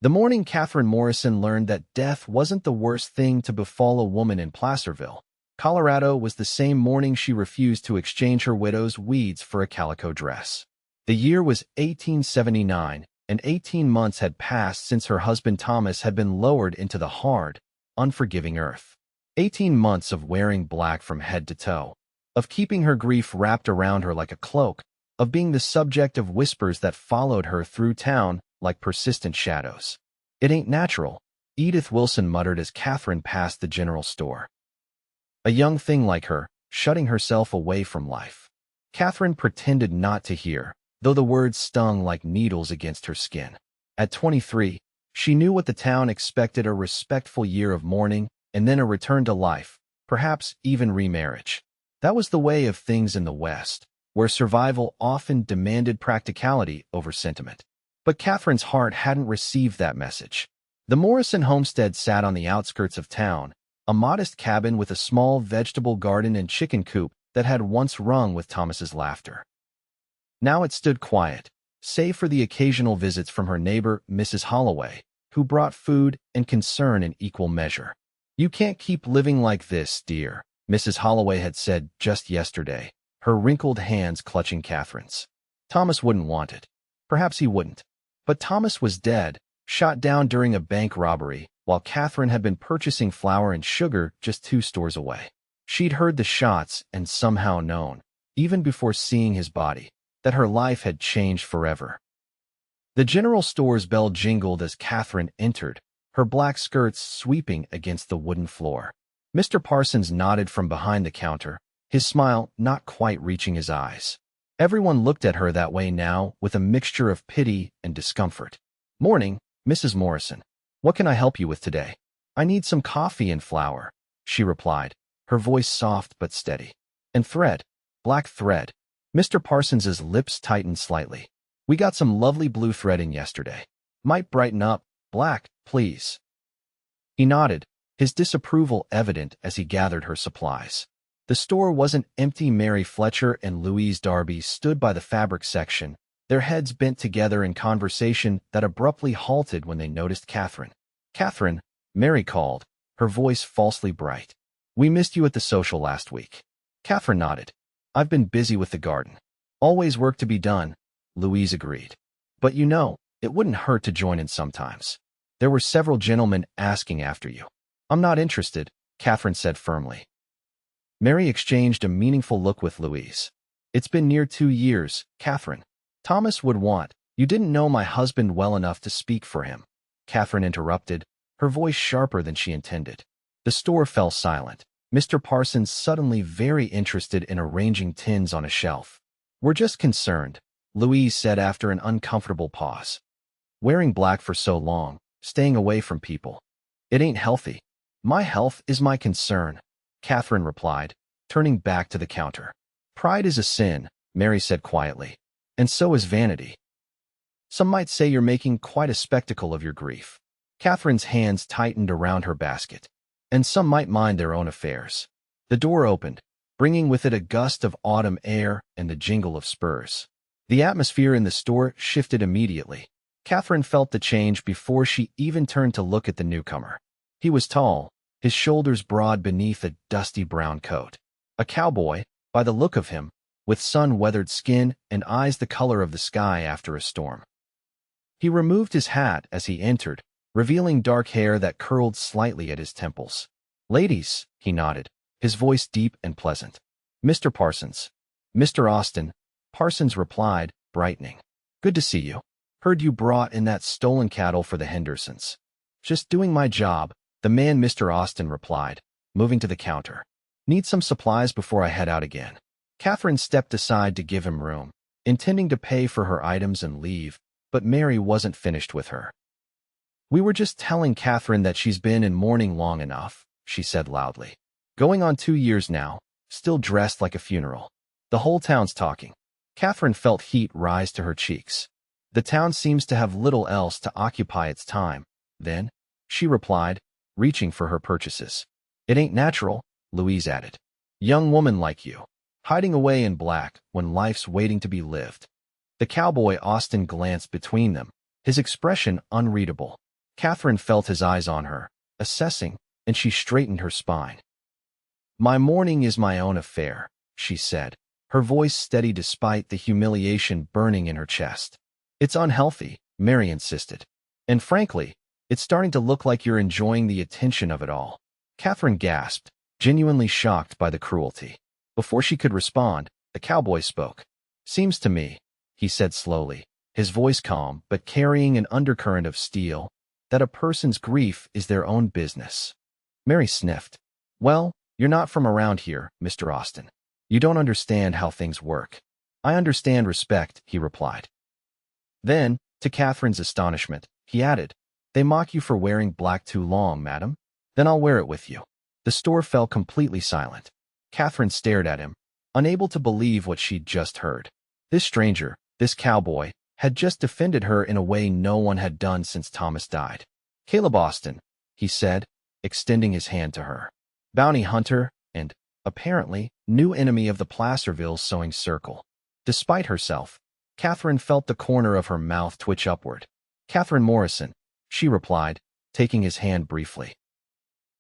The morning Katherine Morrison learned that death wasn't the worst thing to befall a woman in Placerville, Colorado was the same morning she refused to exchange her widow's weeds for a calico dress. The year was 1879, and 18 months had passed since her husband Thomas had been lowered into the hard, unforgiving earth. 18 months of wearing black from head to toe, of keeping her grief wrapped around her like a cloak, of being the subject of whispers that followed her through town like persistent shadows. "It ain't natural," Edith Wilson muttered as Katherine passed the general store. A young thing like her, shutting herself away from life. Katherine pretended not to hear, though the words stung like needles against her skin. At 23, she knew what the town expected: a respectful year of mourning, and then a return to life, perhaps even remarriage. That was the way of things in the West, where survival often demanded practicality over sentiment. But Katherine's heart hadn't received that message. The Morrison homestead sat on the outskirts of town, a modest cabin with a small vegetable garden and chicken coop that had once rung with Thomas's laughter. Now it stood quiet, save for the occasional visits from her neighbor, Mrs. Holloway, who brought food and concern in equal measure. "You can't keep living like this, dear," Mrs. Holloway had said just yesterday, her wrinkled hands clutching Katherine's. Thomas wouldn't want it. Perhaps he wouldn't. But Thomas was dead, shot down during a bank robbery, while Katherine had been purchasing flour and sugar just 2 stores away. She'd heard the shots and somehow known, even before seeing his body, that her life had changed forever. The general store's bell jingled as Katherine entered, her black skirts sweeping against the wooden floor. Mr. Parsons nodded from behind the counter, his smile not quite reaching his eyes. Everyone looked at her that way now, with a mixture of pity and discomfort. "Morning, Mrs. Morrison. What can I help you with today?" "I need some coffee and flour," she replied, her voice soft but steady. "And thread, black thread." Mr. Parsons's lips tightened slightly. "We got some lovely blue thread in yesterday. Might brighten up. Black, please." He nodded, his disapproval evident as he gathered her supplies. The store wasn't empty. Mary Fletcher and Louise Darby stood by the fabric section, their heads bent together in conversation that abruptly halted when they noticed Katherine. "Katherine," Mary called, her voice falsely bright. "We missed you at the social last week." Katherine nodded. "I've been busy with the garden. Always work to be done," Louise agreed. "But you know, it wouldn't hurt to join in sometimes. There were several gentlemen asking after you." "I'm not interested," Katherine said firmly. Mary exchanged a meaningful look with Louise. "It's been near 2 years, Katherine. Thomas would want—" "You didn't know my husband well enough to speak for him," Katherine interrupted, her voice sharper than she intended. The store fell silent, Mr. Parsons suddenly very interested in arranging tins on a shelf. "We're just concerned," Louise said after an uncomfortable pause. "Wearing black for so long, staying away from people. It ain't healthy." "My health is my concern," Katherine replied, turning back to the counter. "Pride is a sin," Mary said quietly, "and so is vanity. Some might say you're making quite a spectacle of your grief." Katherine's hands tightened around her basket. "And some might mind their own affairs." The door opened, bringing with it a gust of autumn air and the jingle of spurs. The atmosphere in the store shifted immediately. Katherine felt the change before she even turned to look at the newcomer. He was tall, his shoulders broad beneath a dusty brown coat. A cowboy, by the look of him, with sun-weathered skin and eyes the color of the sky after a storm. He removed his hat as he entered, revealing dark hair that curled slightly at his temples. "Ladies," he nodded, his voice deep and pleasant. "Mr. Parsons." "Mr. Austin," Parsons replied, brightening. "Good to see you. Heard you brought in that stolen cattle for the Hendersons." "Just doing my job," the man Mr. Austin replied, moving to the counter. "Need some supplies before I head out again." Katherine stepped aside to give him room, intending to pay for her items and leave, but Mary wasn't finished with her. "We were just telling Katherine that she's been in mourning long enough," she said loudly. "Going on 2 years now, still dressed like a funeral. The whole town's talking." Katherine felt heat rise to her cheeks. "The town seems to have little else to occupy its time, then," she replied, reaching for her purchases. "It ain't natural," Louise added. "Young woman like you, hiding away in black when life's waiting to be lived." The cowboy Austin glanced between them, his expression unreadable. Katherine felt his eyes on her, assessing, and she straightened her spine. "My mourning is my own affair," she said, her voice steady despite the humiliation burning in her chest. "It's unhealthy," Mary insisted. "And frankly, it's starting to look like you're enjoying the attention of it all." Katherine gasped, genuinely shocked by the cruelty. Before she could respond, the cowboy spoke. "Seems to me," he said slowly, his voice calm but carrying an undercurrent of steel, "that a person's grief is their own business." Mary sniffed. "Well, you're not from around here, Mr. Austin. You don't understand how things work." "I understand respect," he replied. Then, to Katherine's astonishment, he added, "They mock you for wearing black too long, madam? Then I'll wear it with you." The store fell completely silent. Katherine stared at him, unable to believe what she'd just heard. This stranger, this cowboy, had just defended her in a way no one had done since Thomas died. "Caleb Austin," he said, extending his hand to her. "Bounty hunter and, apparently, new enemy of the Placerville sewing circle." Despite herself, Katherine felt the corner of her mouth twitch upward. "Katherine Morrison," she replied, taking his hand briefly.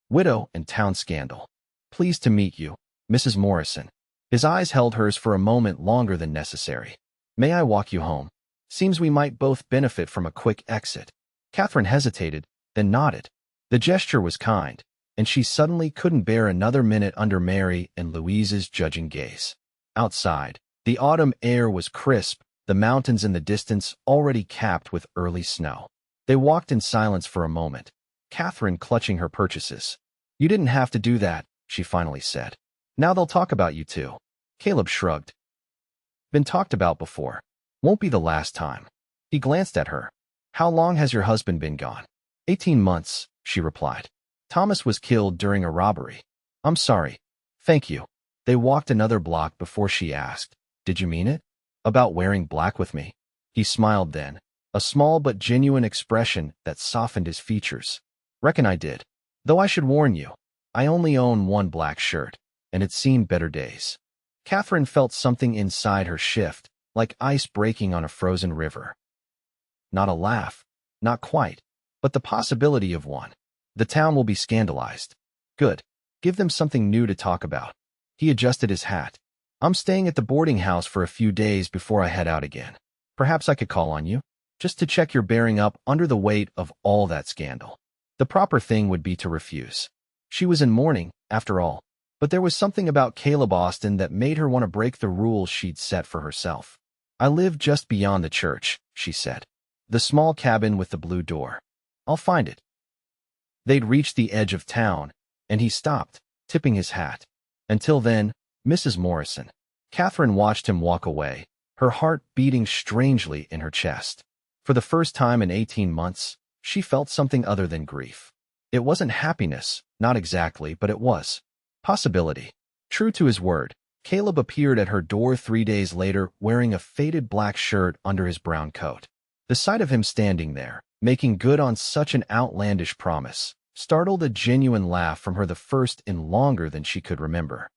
"Widow and town scandal. Pleased to meet you, Mrs. Morrison." His eyes held hers for a moment longer than necessary. "May I walk you home? Seems we might both benefit from a quick exit." Katherine hesitated, then nodded. The gesture was kind, and she suddenly couldn't bear another minute under Mary and Louise's judging gaze. Outside, the autumn air was crisp, the mountains in the distance already capped with early snow. They walked in silence for a moment, Katherine clutching her purchases. "You didn't have to do that," she finally said. "Now they'll talk about you too." Caleb shrugged. "Been talked about before. Won't be the last time." He glanced at her. "How long has your husband been gone?" 18 months, she replied. "Thomas was killed during a robbery." "I'm sorry." "Thank you." They walked another block before she asked, "Did you mean it? About wearing black with me?" He smiled then, a small but genuine expression that softened his features. "Reckon I did. Though I should warn you, I only own one black shirt, and it's seen better days." Katherine felt something inside her shift, like ice breaking on a frozen river. Not a laugh, not quite, but the possibility of one. "The town will be scandalized." "Good. Give them something new to talk about." He adjusted his hat. "I'm staying at the boarding house for a few days before I head out again. Perhaps I could call on you, just to check you're bearing up under the weight of all that scandal." The proper thing would be to refuse. She was in mourning, after all, but there was something about Caleb Austin that made her want to break the rules she'd set for herself. "I live just beyond the church," she said. "The small cabin with the blue door. I'll find it." They'd reached the edge of town, and he stopped, tipping his hat. "Until then, Mrs. Morrison." Katherine watched him walk away, her heart beating strangely in her chest. For the first time in 18 months, she felt something other than grief. It wasn't happiness, not exactly, but it was possibility. True to his word, Caleb appeared at her door 3 days later wearing a faded black shirt under his brown coat. The sight of him standing there, making good on such an outlandish promise, startled a genuine laugh from her, the first in longer than she could remember.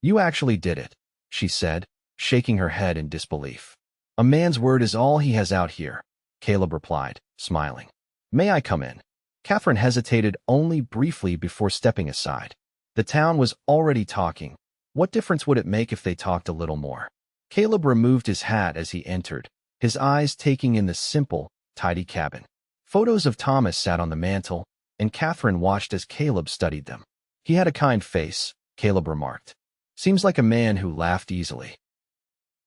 "You actually did it," she said, shaking her head in disbelief. "A man's word is all he has out here," Caleb replied, smiling. "May I come in?" Katherine hesitated only briefly before stepping aside. The town was already talking. What difference would it make if they talked a little more? Caleb removed his hat as he entered, his eyes taking in the simple, tidy cabin. Photos of Thomas sat on the mantel, and Katherine watched as Caleb studied them. "He had a kind face," Caleb remarked. "Seems like a man who laughed easily."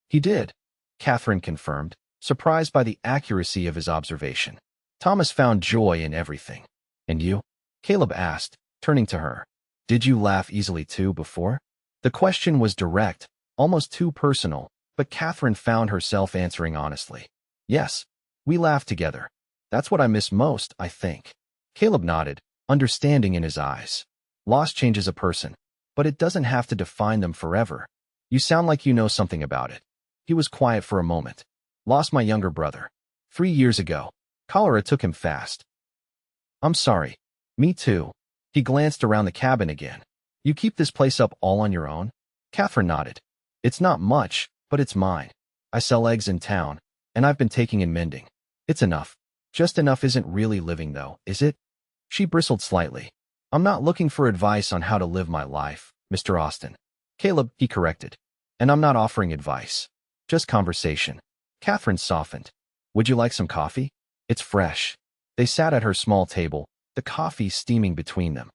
"He did," Katherine confirmed, surprised by the accuracy of his observation. "Thomas found joy in everything." "And you?" Caleb asked, turning to her. "Did you laugh easily too before?" The question was direct, almost too personal, but Katherine found herself answering honestly. "Yes, we laughed together. That's what I miss most, I think." Caleb nodded, understanding in his eyes. "Loss changes a person, but it doesn't have to define them forever. You sound like you know something about it." He was quiet for a moment. "Lost my younger brother. 3 years ago. Cholera took him fast." "I'm sorry." "Me too." He glanced around the cabin again. "You keep this place up all on your own?" Katherine nodded. "It's not much, but it's mine. I sell eggs in town, and I've been taking in mending. It's enough." Just enough isn't really living, though, is it? She bristled slightly. I'm not looking for advice on how to live my life, Mr. Austin. Caleb, he corrected. And I'm not offering advice. Just conversation. Katherine softened. Would you like some coffee? It's fresh. They sat at her small table, the coffee steaming between them.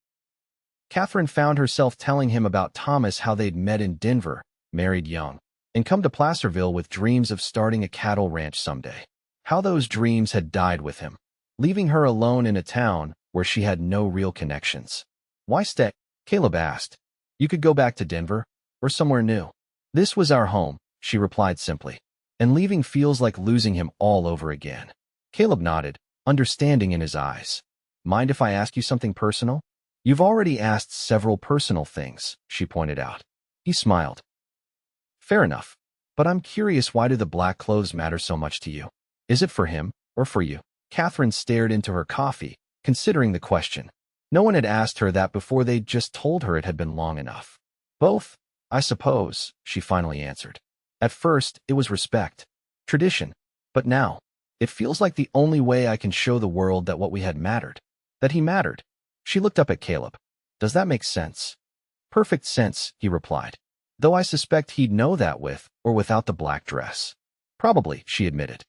Katherine found herself telling him about Thomas, how they'd met in Denver, married young, and come to Placerville with dreams of starting a cattle ranch someday. How those dreams had died with him, leaving her alone in a town where she had no real connections. Why stay? Caleb asked. You could go back to Denver, or somewhere new. This was our home, she replied simply. And leaving feels like losing him all over again. Caleb nodded, understanding in his eyes. Mind if I ask you something personal? You've already asked several personal things, she pointed out. He smiled. Fair enough. But I'm curious, why do the black clothes matter so much to you? Is it for him, or for you? Katherine stared into her coffee, considering the question. No one had asked her that before. They'd just told her it had been long enough. Both, I suppose, she finally answered. At first, it was respect, tradition. But now, it feels like the only way I can show the world that what we had mattered. That he mattered. She looked up at Caleb. Does that make sense? Perfect sense, he replied. Though I suspect he'd know that with or without the black dress. Probably, she admitted.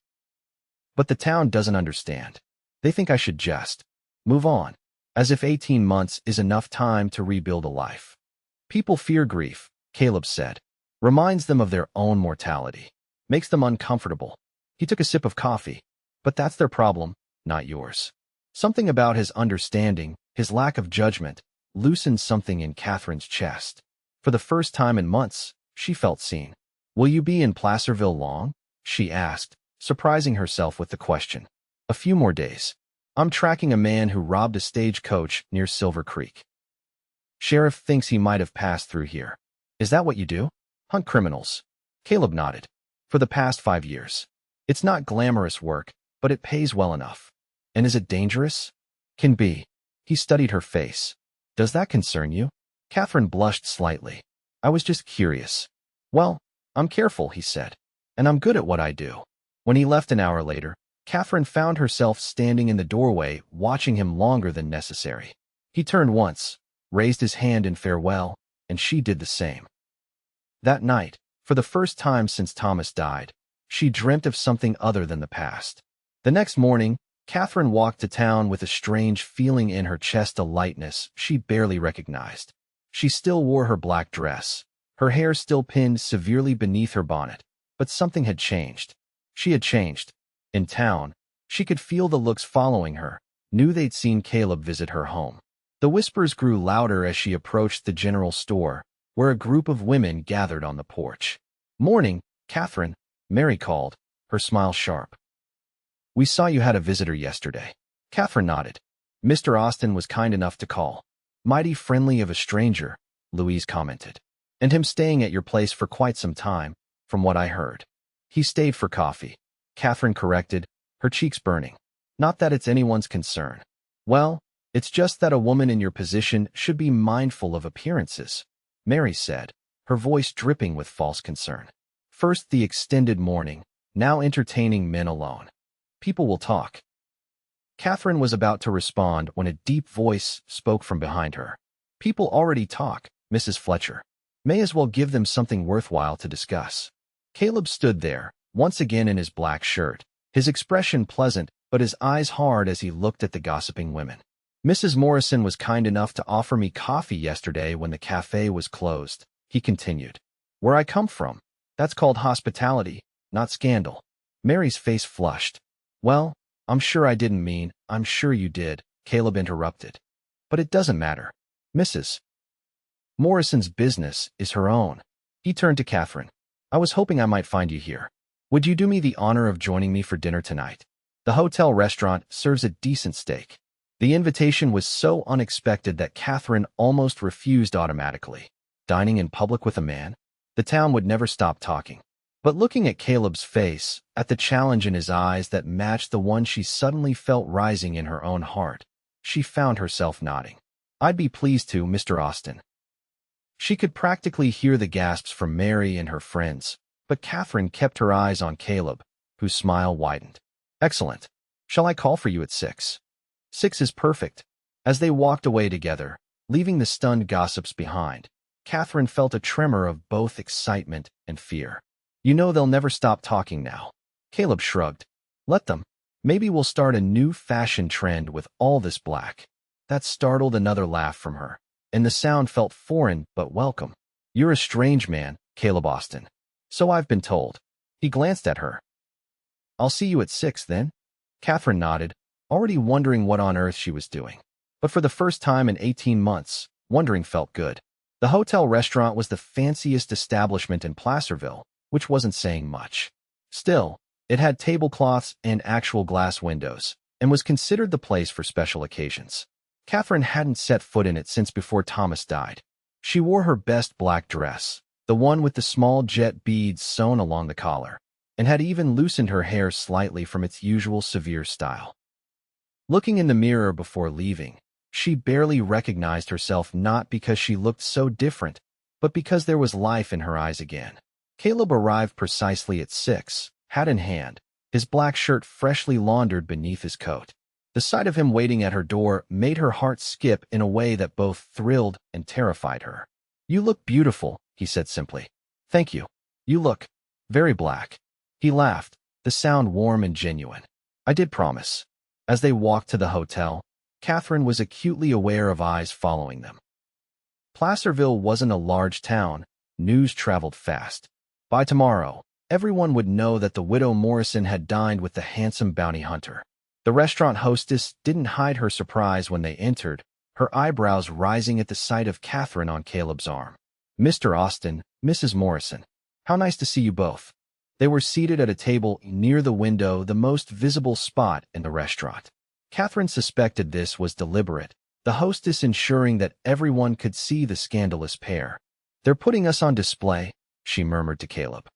But the town doesn't understand. They think I should just move on, as if 18 months is enough time to rebuild a life. People fear grief, Caleb said. Reminds them of their own mortality. Makes them uncomfortable. He took a sip of coffee. But that's their problem, not yours. Something about his understanding, his lack of judgment, loosened something in Katherine's chest. For the first time in months, she felt seen. Will you be in Placerville long? She asked, surprising herself with the question. A few more days. I'm tracking a man who robbed a stagecoach near Silver Creek. Sheriff thinks he might have passed through here. Is that what you do? Hunt criminals. Caleb nodded. For the past 5 years. It's not glamorous work, but it pays well enough. And is it dangerous? Can be. He studied her face. Does that concern you? Katherine blushed slightly. I was just curious. Well, I'm careful, he said. And I'm good at what I do. When he left an hour later, Katherine found herself standing in the doorway, watching him longer than necessary. He turned once, raised his hand in farewell, and she did the same. That night, for the first time since Thomas died, she dreamt of something other than the past. The next morning, Katherine walked to town with a strange feeling in her chest, a lightness she barely recognized. She still wore her black dress, her hair still pinned severely beneath her bonnet, but something had changed. She had changed. In town, she could feel the looks following her, knew they'd seen Caleb visit her home. The whispers grew louder as she approached the general store, where a group of women gathered on the porch. Morning, Katherine, Mary called, her smile sharp. We saw you had a visitor yesterday. Katherine nodded. Mr. Austin was kind enough to call. Mighty friendly of a stranger, Louise commented. And him staying at your place for quite some time, from what I heard. He stayed for coffee. Katherine corrected, her cheeks burning. Not that it's anyone's concern. Well, it's just that a woman in your position should be mindful of appearances, Mary said, her voice dripping with false concern. First the extended mourning, now entertaining men alone. People will talk. Katherine was about to respond when a deep voice spoke from behind her. People already talk, Mrs. Fletcher. May as well give them something worthwhile to discuss. Caleb stood there, once again in his black shirt, his expression pleasant but his eyes hard as he looked at the gossiping women. Mrs. Morrison was kind enough to offer me coffee yesterday when the cafe was closed, he continued. Where I come from, that's called hospitality, not scandal. Mary's face flushed. Well, I'm sure I didn't mean, I'm sure you did, Caleb interrupted. But it doesn't matter. Mrs. Morrison's business is her own. He turned to Katherine. I was hoping I might find you here. Would you do me the honor of joining me for dinner tonight? The hotel restaurant serves a decent steak. The invitation was so unexpected that Katherine almost refused automatically. Dining in public with a man? The town would never stop talking. But looking at Caleb's face, at the challenge in his eyes that matched the one she suddenly felt rising in her own heart, she found herself nodding. I'd be pleased to, Mr. Austin. She could practically hear the gasps from Mary and her friends, but Katherine kept her eyes on Caleb, whose smile widened. Excellent. Shall I call for you at 6? 6 is perfect. As they walked away together, leaving the stunned gossips behind, Katherine felt a tremor of both excitement and fear. You know they'll never stop talking now. Caleb shrugged. Let them. Maybe we'll start a new fashion trend with all this black. That startled another laugh from her, and the sound felt foreign but welcome. You're a strange man, Caleb Austin. So I've been told. He glanced at her. I'll see you at 6 then? Katherine nodded, already wondering what on earth she was doing. But for the first time in 18 months, wondering felt good. The hotel restaurant was the fanciest establishment in Placerville, which wasn't saying much. Still, it had tablecloths and actual glass windows, and was considered the place for special occasions. Katherine hadn't set foot in it since before Thomas died. She wore her best black dress, the one with the small jet beads sewn along the collar, and had even loosened her hair slightly from its usual severe style. Looking in the mirror before leaving, she barely recognized herself, not because she looked so different, but because there was life in her eyes again. Caleb arrived precisely at 6, hat in hand, his black shirt freshly laundered beneath his coat. The sight of him waiting at her door made her heart skip in a way that both thrilled and terrified her. You look beautiful, he said simply. Thank you. You look very black. He laughed, the sound warm and genuine. I did promise. As they walked to the hotel, Katherine was acutely aware of eyes following them. Placerville wasn't a large town. News traveled fast. By tomorrow, everyone would know that the widow Morrison had dined with the handsome bounty hunter. The restaurant hostess didn't hide her surprise when they entered, her eyebrows rising at the sight of Katherine on Caleb's arm. Mr. Austin, Mrs. Morrison, how nice to see you both. They were seated at a table near the window, the most visible spot in the restaurant. Katherine suspected this was deliberate, the hostess ensuring that everyone could see the scandalous pair. They're putting us on display, she murmured to Caleb.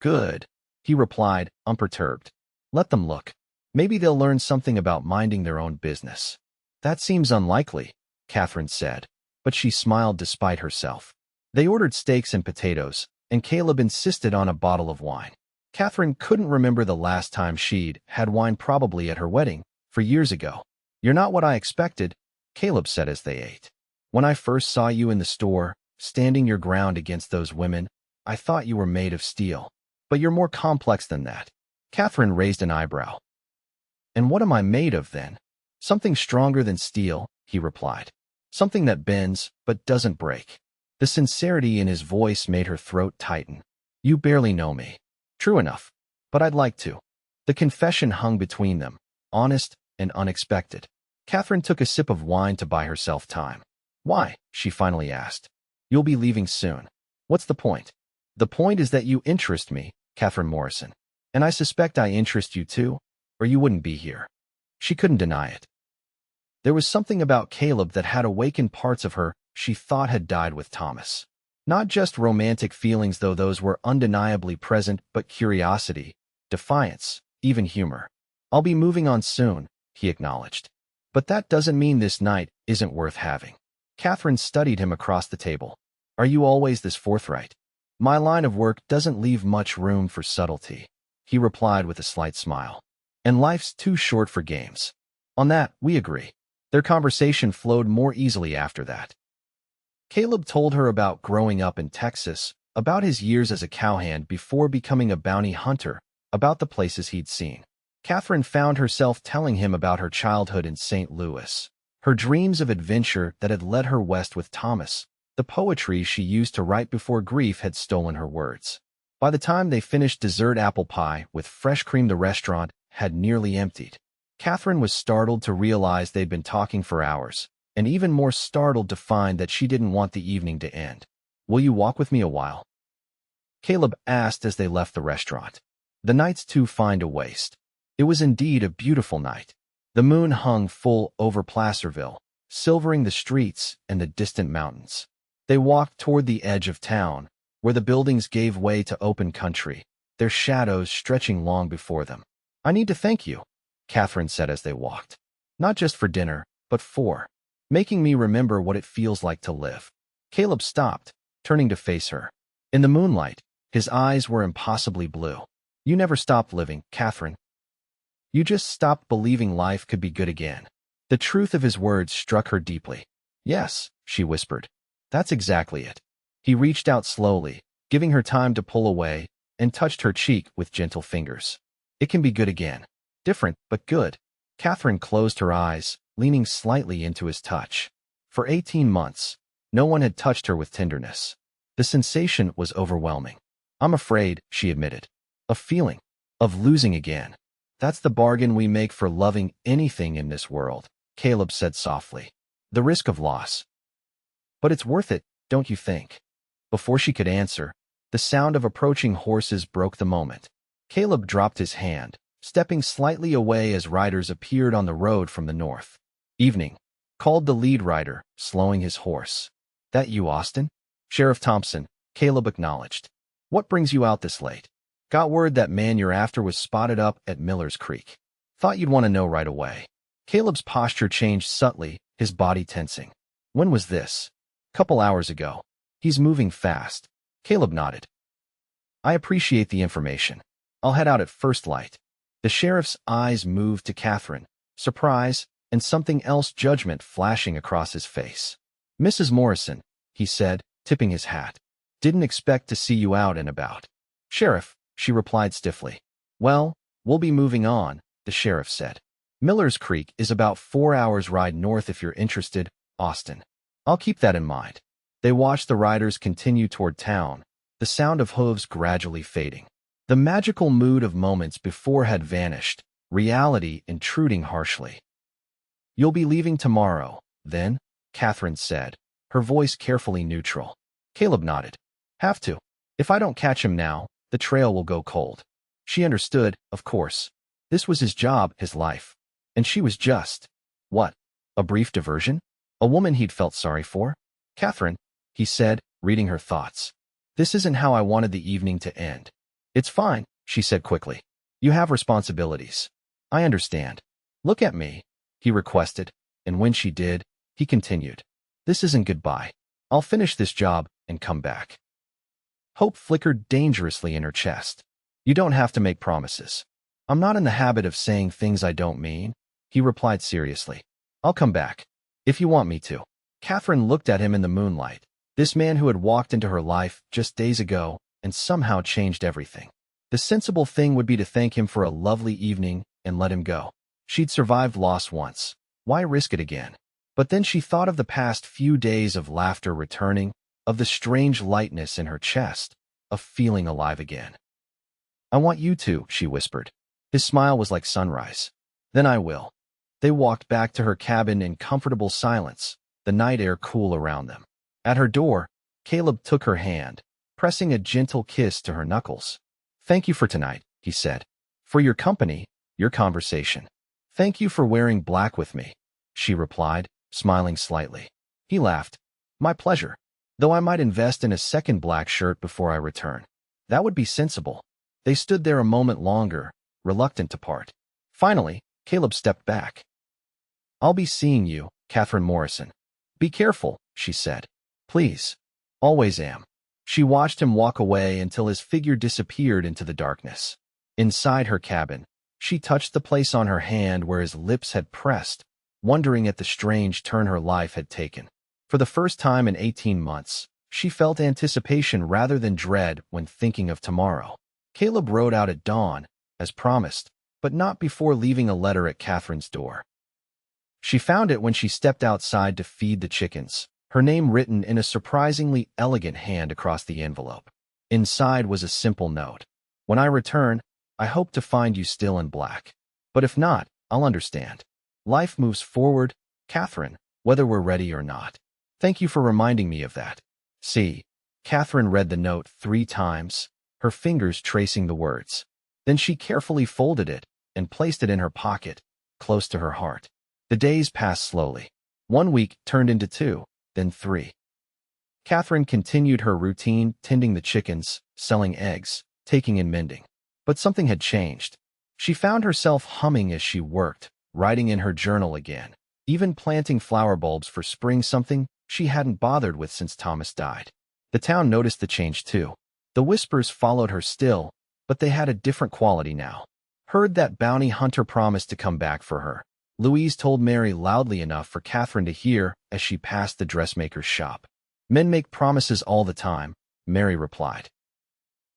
Good, he replied, unperturbed. Let them look. Maybe they'll learn something about minding their own business. That seems unlikely, Katherine said, but she smiled despite herself. They ordered steaks and potatoes, and Caleb insisted on a bottle of wine. Katherine couldn't remember the last time she'd had wine, probably at her wedding, for years ago. You're not what I expected, Caleb said as they ate. When I first saw you in the store, standing your ground against those women, I thought you were made of steel. But you're more complex than that. Katherine raised an eyebrow. And what am I made of then? Something stronger than steel, he replied. Something that bends, but doesn't break. The sincerity in his voice made her throat tighten. You barely know me. True enough. But I'd like to. The confession hung between them, honest and unexpected. Katherine took a sip of wine to buy herself time. Why? She finally asked. You'll be leaving soon. What's the point? The point is that you interest me, Katherine Morrison. And I suspect I interest you too, or you wouldn't be here. She couldn't deny it. There was something about Caleb that had awakened parts of her she thought had died with Thomas. Not just romantic feelings, though those were undeniably present, but curiosity, defiance, even humor. I'll be moving on soon, he acknowledged. But that doesn't mean this night isn't worth having. Katherine studied him across the table. Are you always this forthright? My line of work doesn't leave much room for subtlety, he replied with a slight smile. And life's too short for games. On that, we agree. Their conversation flowed more easily after that. Caleb told her about growing up in Texas, about his years as a cowhand before becoming a bounty hunter, about the places he'd seen. Katherine found herself telling him about her childhood in St. Louis, her dreams of adventure that had led her west with Thomas. The poetry she used to write before grief had stolen her words. By the time they finished dessert apple pie with fresh cream, the restaurant had nearly emptied. Katherine was startled to realize they'd been talking for hours, and even more startled to find that she didn't want the evening to end. Will you walk with me a while? Caleb asked as they left the restaurant. The night's too fine to waste. It was indeed a beautiful night. The moon hung full over Placerville, silvering the streets and the distant mountains. They walked toward the edge of town, where the buildings gave way to open country, their shadows stretching long before them. I need to thank you, Katherine said as they walked. Not just for dinner, but for making me remember what it feels like to live. Caleb stopped, turning to face her. In the moonlight, his eyes were impossibly blue. You never stopped living, Katherine. You just stopped believing life could be good again. The truth of his words struck her deeply. Yes, she whispered. That's exactly it. He reached out slowly, giving her time to pull away, and touched her cheek with gentle fingers. It can be good again. Different, but good. Katherine closed her eyes, leaning slightly into his touch. For 18 months, no one had touched her with tenderness. The sensation was overwhelming. I'm afraid, she admitted. Of feeling. Of losing again. That's the bargain we make for loving anything in this world, Caleb said softly. The risk of loss. But it's worth it, don't you think? Before she could answer, the sound of approaching horses broke the moment. Caleb dropped his hand, stepping slightly away as riders appeared on the road from the north. Evening, called the lead rider, slowing his horse. That you, Austin? Sheriff Thompson, Caleb acknowledged. What brings you out this late? Got word that man you're after was spotted up at Miller's Creek. Thought you'd want to know right away. Caleb's posture changed subtly, his body tensing. When was this? Couple hours ago. He's moving fast. Caleb nodded. I appreciate the information. I'll head out at first light. The sheriff's eyes moved to Katherine, surprise, and something else, judgment flashing across his face. Mrs. Morrison, he said, tipping his hat. Didn't expect to see you out and about. Sheriff, she replied stiffly. Well, we'll be moving on, the sheriff said. Miller's Creek is about 4 hours' ride north if you're interested, Austin. I'll keep that in mind. They watched the riders continue toward town, the sound of hooves gradually fading. The magical mood of moments before had vanished, reality intruding harshly. You'll be leaving tomorrow, then? Katherine said, her voice carefully neutral. Caleb nodded. Have to. If I don't catch him now, the trail will go cold. She understood, of course. This was his job, his life. And she was just, what? A brief diversion? A woman he'd felt sorry for? Katherine, he said, reading her thoughts. This isn't how I wanted the evening to end. It's fine, she said quickly. You have responsibilities. I understand. Look at me, he requested, and when she did, he continued. This isn't goodbye. I'll finish this job and come back. Hope flickered dangerously in her chest. You don't have to make promises. I'm not in the habit of saying things I don't mean, he replied seriously. I'll come back. If you want me to. Katherine looked at him in the moonlight. This man who had walked into her life just days ago and somehow changed everything. The sensible thing would be to thank him for a lovely evening and let him go. She'd survived loss once. Why risk it again? But then she thought of the past few days of laughter returning, of the strange lightness in her chest, of feeling alive again. I want you to, she whispered. His smile was like sunrise. Then I will. They walked back to her cabin in comfortable silence, the night air cool around them. At her door, Caleb took her hand, pressing a gentle kiss to her knuckles. Thank you for tonight, he said. For your company, your conversation. Thank you for wearing black with me, she replied, smiling slightly. He laughed. My pleasure. Though I might invest in a second black shirt before I return. That would be sensible. They stood there a moment longer, reluctant to part. Finally, Caleb stepped back. I'll be seeing you, Katherine Morrison. Be careful, she said. Please. Always am. She watched him walk away until his figure disappeared into the darkness. Inside her cabin, she touched the place on her hand where his lips had pressed, wondering at the strange turn her life had taken. For the first time in 18 months, she felt anticipation rather than dread when thinking of tomorrow. Caleb rode out at dawn, as promised, but not before leaving a letter at Katherine's door. She found it when she stepped outside to feed the chickens, her name written in a surprisingly elegant hand across the envelope. Inside was a simple note. When I return, I hope to find you still in black. But if not, I'll understand. Life moves forward, Katherine, whether we're ready or not. Thank you for reminding me of that. See, Katherine read the note 3 times, her fingers tracing the words. Then she carefully folded it and placed it in her pocket, close to her heart. The days passed slowly. 1 week turned into 2, then 3. Katherine continued her routine, tending the chickens, selling eggs, taking in mending. But something had changed. She found herself humming as she worked, writing in her journal again, even planting flower bulbs for spring, something she hadn't bothered with since Thomas died. The town noticed the change too. The whispers followed her still, but they had a different quality now. Heard that bounty hunter promised to come back for her. Louise told Mary loudly enough for Catherine to hear as she passed the dressmaker's shop. Men make promises all the time, Mary replied.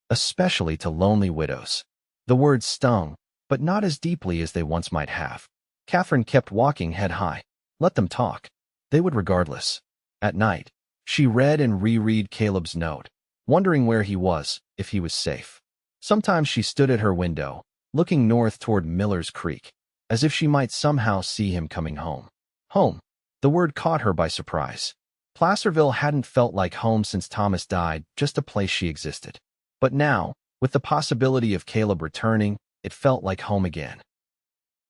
Especially to lonely widows. The words stung, but not as deeply as they once might have. Catherine kept walking head high. Let them talk. They would regardless. At night, she read and reread Caleb's note, wondering where he was, if he was safe. Sometimes she stood at her window, looking north toward Miller's Creek, as if she might somehow see him coming home. Home. The word caught her by surprise. Placerville hadn't felt like home since Thomas died, just a place she existed. But now, with the possibility of Caleb returning, it felt like home again.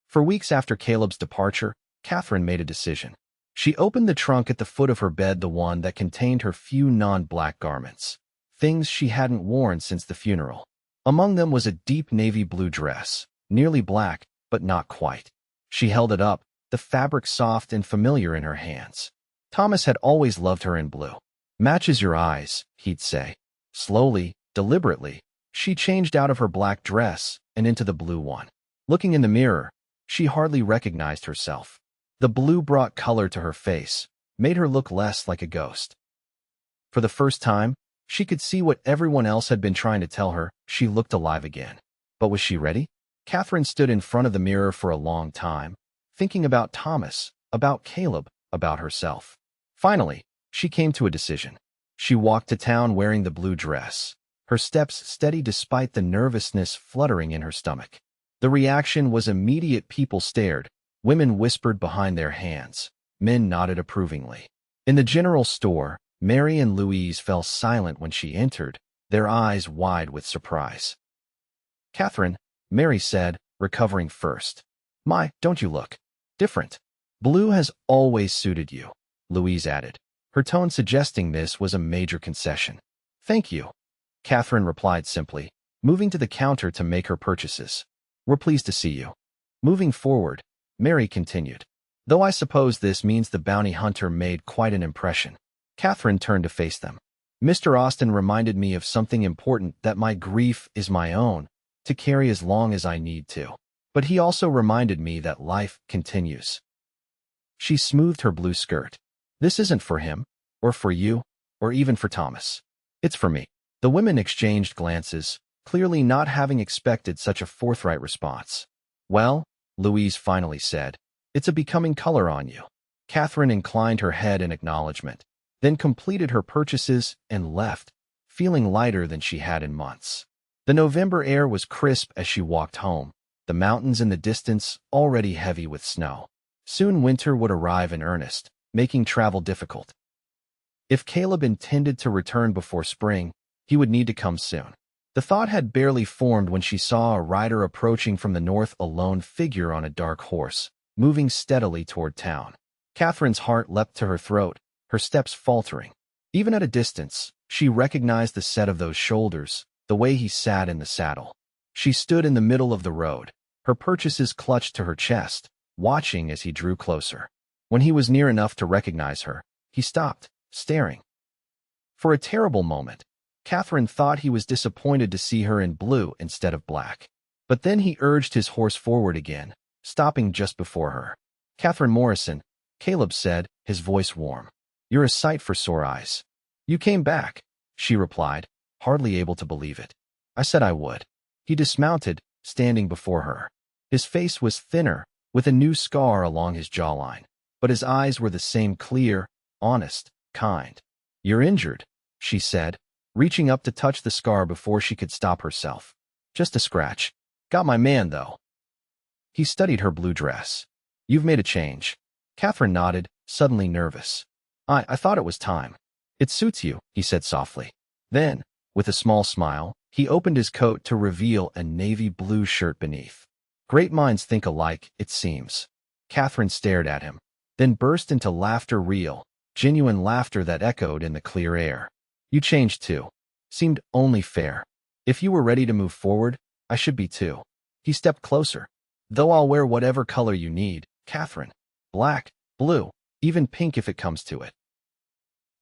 For weeks after Caleb's departure, Catherine made a decision. She opened the trunk at the foot of her bed, the one that contained her few non-black garments, things she hadn't worn since the funeral. Among them was a deep navy blue dress, nearly black, but not quite. She held it up, the fabric soft and familiar in her hands. Thomas had always loved her in blue. Matches your eyes, he'd say. Slowly, deliberately, she changed out of her black dress and into the blue one. Looking in the mirror, she hardly recognized herself. The blue brought color to her face, made her look less like a ghost. For the first time, she could see what everyone else had been trying to tell her. She looked alive again. But was she ready? Catherine stood in front of the mirror for a long time, thinking about Thomas, about Caleb, about herself. Finally, she came to a decision. She walked to town wearing the blue dress, her steps steady despite the nervousness fluttering in her stomach. The reaction was immediate. People stared. Women whispered behind their hands. Men nodded approvingly. In the general store, Mary and Louise fell silent when she entered, their eyes wide with surprise. "Catherine," Mary said, recovering first. "My, don't you look different? Blue has always suited you," Louise added, her tone suggesting this was a major concession. "Thank you," Catherine replied simply, moving to the counter to make her purchases. "We're pleased to see you." Moving forward, Mary continued, "Though I suppose this means the bounty hunter made quite an impression." Catherine turned to face them. "Mr. Austin reminded me of something important, that my grief is my own, to carry as long as I need to. But he also reminded me that life continues." She smoothed her blue skirt. "This isn't for him, or for you, or even for Thomas. It's for me." The women exchanged glances, clearly not having expected such a forthright response. "Well," Louise finally said, "it's a becoming color on you." Catherine inclined her head in acknowledgement, then completed her purchases and left, feeling lighter than she had in months. The November air was crisp as she walked home, the mountains in the distance already heavy with snow. Soon winter would arrive in earnest, making travel difficult. If Caleb intended to return before spring, he would need to come soon. The thought had barely formed when she saw a rider approaching from the north, a lone figure on a dark horse, moving steadily toward town. Catherine's heart leapt to her throat, her steps faltering. Even at a distance, she recognized the set of those shoulders, the way he sat in the saddle. She stood in the middle of the road, her purchases clutched to her chest, watching as he drew closer. When he was near enough to recognize her, he stopped, staring. For a terrible moment, Catherine thought he was disappointed to see her in blue instead of black. But then he urged his horse forward again, stopping just before her. "Katherine Morrison," Caleb said, his voice warm. "You're a sight for sore eyes." "You came back," she replied, hardly able to believe it. "I said I would." He dismounted, standing before her. His face was thinner, with a new scar along his jawline, but his eyes were the same, clear, honest, kind. "You're injured," she said, reaching up to touch the scar before she could stop herself. "Just a scratch. Got my man, though." He studied her blue dress. "You've made a change." Catherine nodded, suddenly nervous. I thought it was time." "It suits you," he said softly. Then, with a small smile, he opened his coat to reveal a navy blue shirt beneath. "Great minds think alike, it seems." Catherine stared at him, then burst into laughter, real, genuine laughter that echoed in the clear air. "You changed too. Seemed only fair. If you were ready to move forward, I should be too." He stepped closer. "Though I'll wear whatever color you need, Catherine. Black, blue, even pink if it comes to it."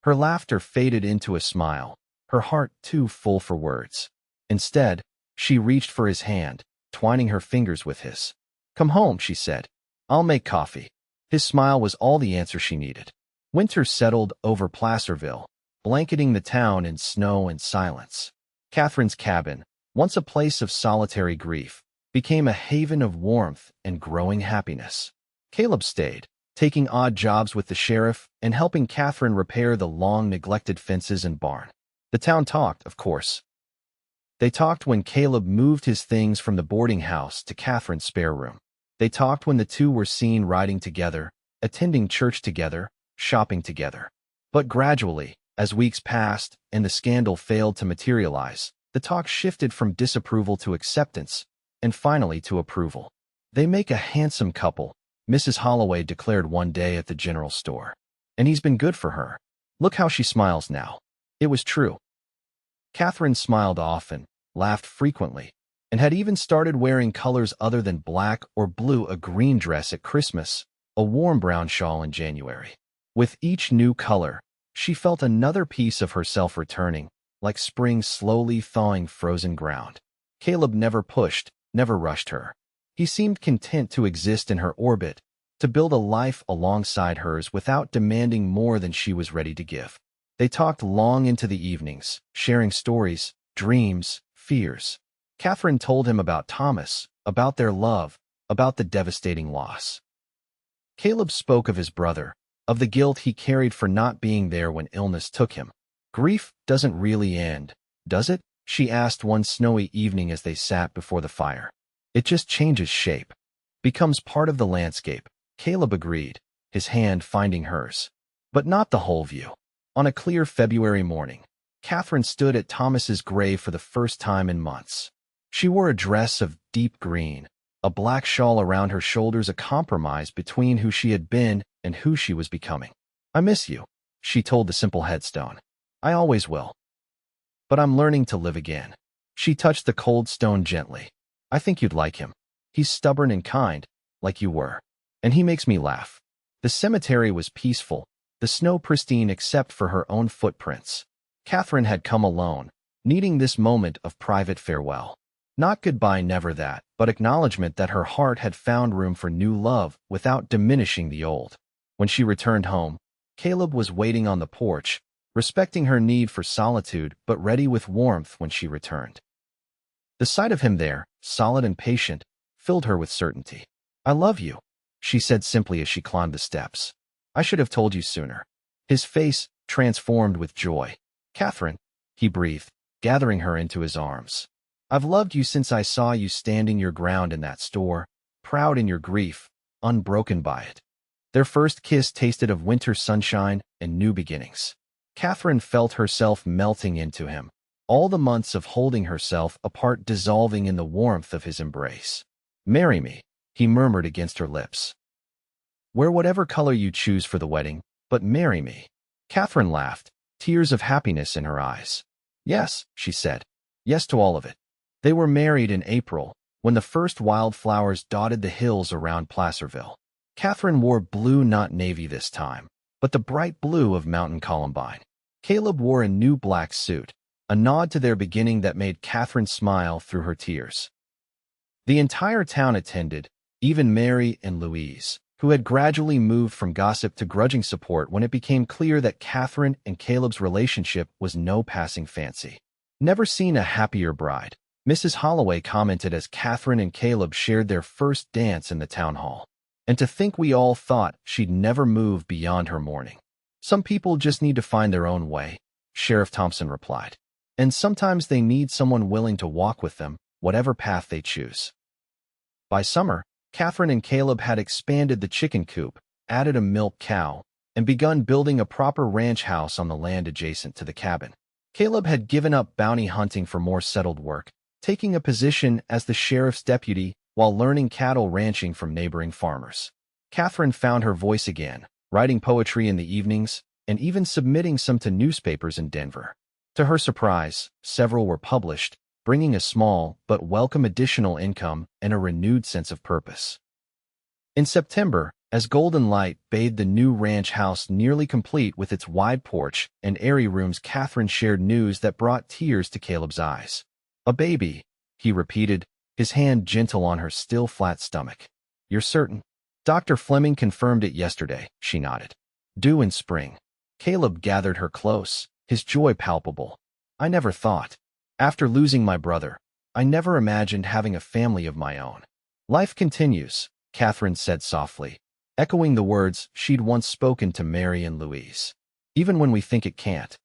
Her laughter faded into a smile, her heart too full for words. Instead, she reached for his hand, twining her fingers with his. "Come home," she said. "I'll make coffee." His smile was all the answer she needed. Winter settled over Placerville, blanketing the town in snow and silence. Catherine's cabin, once a place of solitary grief, became a haven of warmth and growing happiness. Caleb stayed, taking odd jobs with the sheriff and helping Catherine repair the long-neglected fences and barn. The town talked, of course. They talked when Caleb moved his things from the boarding house to Catherine's spare room. They talked when the two were seen riding together, attending church together, shopping together. But gradually, as weeks passed and the scandal failed to materialize, the talk shifted from disapproval to acceptance, and finally to approval. "They make a handsome couple," Mrs. Holloway declared one day at the general store. "And he's been good for her. Look how she smiles now." It was true. Catherine smiled often, laughed frequently, and had even started wearing colors other than black or blue, a green dress at Christmas, a warm brown shawl in January. With each new color, she felt another piece of herself returning, like spring slowly thawing frozen ground. Caleb never pushed, never rushed her. He seemed content to exist in her orbit, to build a life alongside hers without demanding more than she was ready to give. They talked long into the evenings, sharing stories, dreams, fears. Catherine told him about Thomas, about their love, about the devastating loss. Caleb spoke of his brother, of the guilt he carried for not being there when illness took him. "Grief doesn't really end, does it?" she asked one snowy evening as they sat before the fire. "It just changes shape. Becomes part of the landscape," Caleb agreed, his hand finding hers. But not the whole view. On a clear February morning, Catherine stood at Thomas's grave for the first time in months. She wore a dress of deep green, a black shawl around her shoulders, a compromise between who she had been and who she was becoming. "I miss you," she told the simple headstone. "I always will. But I'm learning to live again." She touched the cold stone gently. "I think you'd like him. He's stubborn and kind, like you were. And he makes me laugh." The cemetery was peaceful, the snow pristine except for her own footprints. Catherine had come alone, needing this moment of private farewell. Not goodbye, never that, but acknowledgement that her heart had found room for new love without diminishing the old. When she returned home, Caleb was waiting on the porch, respecting her need for solitude but ready with warmth when she returned. The sight of him there, solid and patient, filled her with certainty. "I love you," she said simply as she climbed the steps. "I should have told you sooner." His face transformed with joy. "Catherine," he breathed, gathering her into his arms. "I've loved you since I saw you standing your ground in that store, proud in your grief, unbroken by it." Their first kiss tasted of winter sunshine and new beginnings. Catherine felt herself melting into him, all the months of holding herself apart dissolving in the warmth of his embrace. "Marry me," he murmured against her lips. "Wear whatever color you choose for the wedding, but marry me." Catherine laughed, tears of happiness in her eyes. "Yes," she said. "Yes to all of it." They were married in April, when the first wildflowers dotted the hills around Placerville. Catherine wore blue, not navy this time, but the bright blue of mountain columbine. Caleb wore a new black suit, a nod to their beginning that made Catherine smile through her tears. The entire town attended, even Mary and Louise, who had gradually moved from gossip to grudging support when it became clear that Catherine and Caleb's relationship was no passing fancy. "Never seen a happier bride," Mrs. Holloway commented as Catherine and Caleb shared their first dance in the town hall. "And to think we all thought she'd never move beyond her mourning." "Some people just need to find their own way," Sheriff Thompson replied. "And sometimes they need someone willing to walk with them, whatever path they choose." By summer, Catherine and Caleb had expanded the chicken coop, added a milk cow, and begun building a proper ranch house on the land adjacent to the cabin. Caleb had given up bounty hunting for more settled work, taking a position as the sheriff's deputy while learning cattle ranching from neighboring farmers. Catherine found her voice again, writing poetry in the evenings, and even submitting some to newspapers in Denver. To her surprise, several were published, bringing a small but welcome additional income and a renewed sense of purpose. In September, as golden light bathed the new ranch house nearly complete with its wide porch and airy rooms, Catherine shared news that brought tears to Caleb's eyes. "A baby," he repeated, his hand gentle on her still flat stomach. "You're certain?" "Dr. Fleming confirmed it yesterday," she nodded. "Due in spring." Caleb gathered her close, his joy palpable. "I never thought. After losing my brother, I never imagined having a family of my own." "Life continues," Katherine said softly, echoing the words she'd once spoken to Mary and Louise. "Even when we think it can't."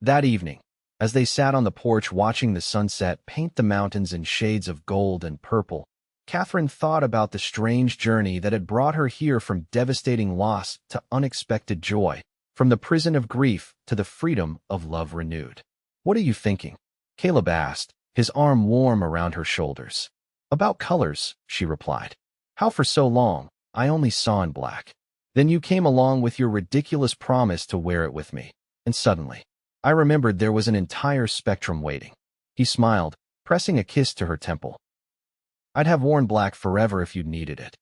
That evening, as they sat on the porch watching the sunset paint the mountains in shades of gold and purple, Katherine thought about the strange journey that had brought her here, from devastating loss to unexpected joy, from the prison of grief to the freedom of love renewed. "What are you thinking?" Caleb asked, his arm warm around her shoulders. "About colors," she replied. "How for so long, I only saw in black. Then you came along with your ridiculous promise to wear it with me, and suddenly, I remembered there was an entire spectrum waiting." He smiled, pressing a kiss to her temple. "I'd have worn black forever if you'd needed it."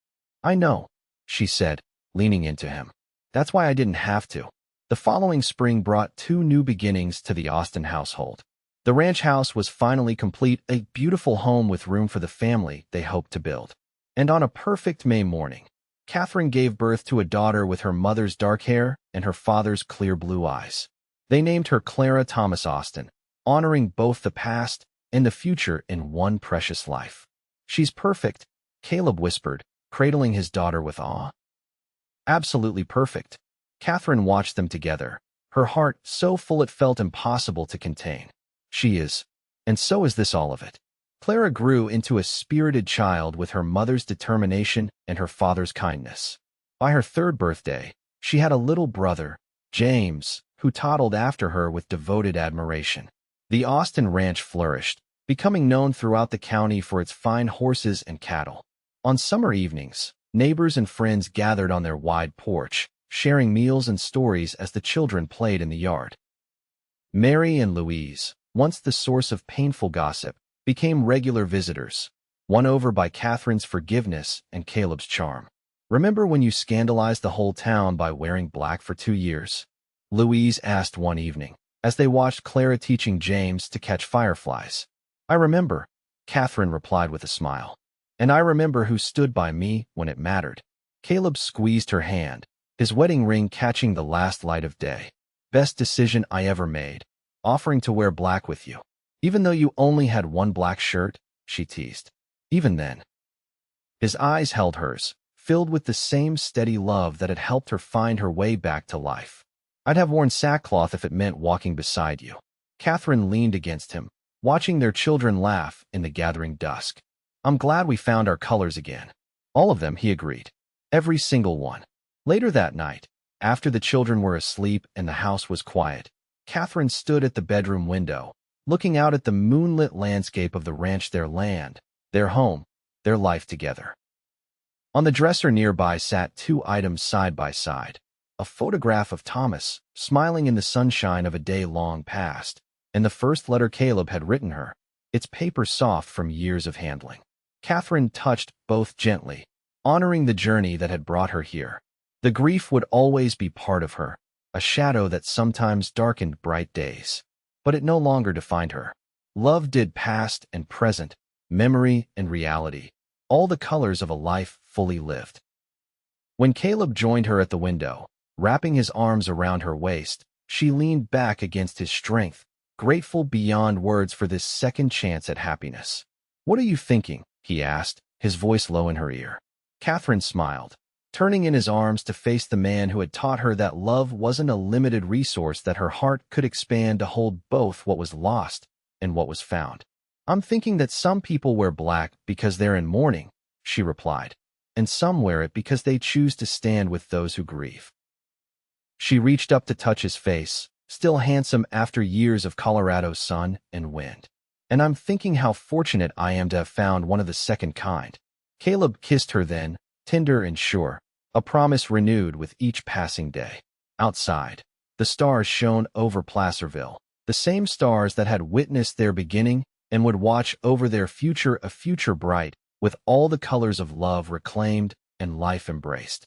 "I know," she said, leaning into him. "That's why I didn't have to." The following spring brought 2 new beginnings to the Austin household. The ranch house was finally complete, a beautiful home with room for the family they hoped to build. And on a perfect May morning, Katherine gave birth to a daughter with her mother's dark hair and her father's clear blue eyes. They named her Clara Thomas Austin, honoring both the past and the future in one precious life. "She's perfect," Caleb whispered, cradling his daughter with awe. "Absolutely perfect." Katherine watched them together, her heart so full it felt impossible to contain. "She is. And so is this all of it." Clara grew into a spirited child with her mother's determination and her father's kindness. By her 3rd birthday, she had a little brother, James, who toddled after her with devoted admiration. The Austin ranch flourished, becoming known throughout the county for its fine horses and cattle. On summer evenings, neighbors and friends gathered on their wide porch, sharing meals and stories as the children played in the yard. Mary and Louise, once the source of painful gossip, became regular visitors, won over by Katherine's forgiveness and Caleb's charm. "Remember when you scandalized the whole town by wearing black for 2 years?" Louise asked one evening, as they watched Clara teaching James to catch fireflies. "I remember," Katherine replied with a smile. "And I remember who stood by me when it mattered." Caleb squeezed her hand, his wedding ring catching the last light of day. "Best decision I ever made, offering to wear black with you. Even though you only had one black shirt," she teased. "Even then." His eyes held hers, filled with the same steady love that had helped her find her way back to life. "I'd have worn sackcloth if it meant walking beside you." Katherine leaned against him, watching their children laugh in the gathering dusk. "I'm glad we found our colors again." "All of them," he agreed. "Every single one." Later that night, after the children were asleep and the house was quiet, Katherine stood at the bedroom window, looking out at the moonlit landscape of the ranch, their land, their home, their life together. On the dresser nearby sat 2 items side by side: a photograph of Thomas, smiling in the sunshine of a day long past, and the first letter Caleb had written her, its paper soft from years of handling. Katherine touched both gently, honoring the journey that had brought her here. The grief would always be part of her, a shadow that sometimes darkened bright days. But it no longer defined her. Love did, past and present, memory and reality, all the colors of a life fully lived. When Caleb joined her at the window, wrapping his arms around her waist, she leaned back against his strength, grateful beyond words for this second chance at happiness. "What are you thinking?" he asked, his voice low in her ear. Katherine smiled, turning in his arms to face the man who had taught her that love wasn't a limited resource, that her heart could expand to hold both what was lost and what was found. "I'm thinking that some people wear black because they're in mourning," she replied, "and some wear it because they choose to stand with those who grieve." She reached up to touch his face, still handsome after years of Colorado sun and wind. "And I'm thinking how fortunate I am to have found one of the second kind." Caleb kissed her then, tender and sure, a promise renewed with each passing day. Outside, the stars shone over Placerville, the same stars that had witnessed their beginning and would watch over their future, a future bright, with all the colors of love reclaimed and life embraced.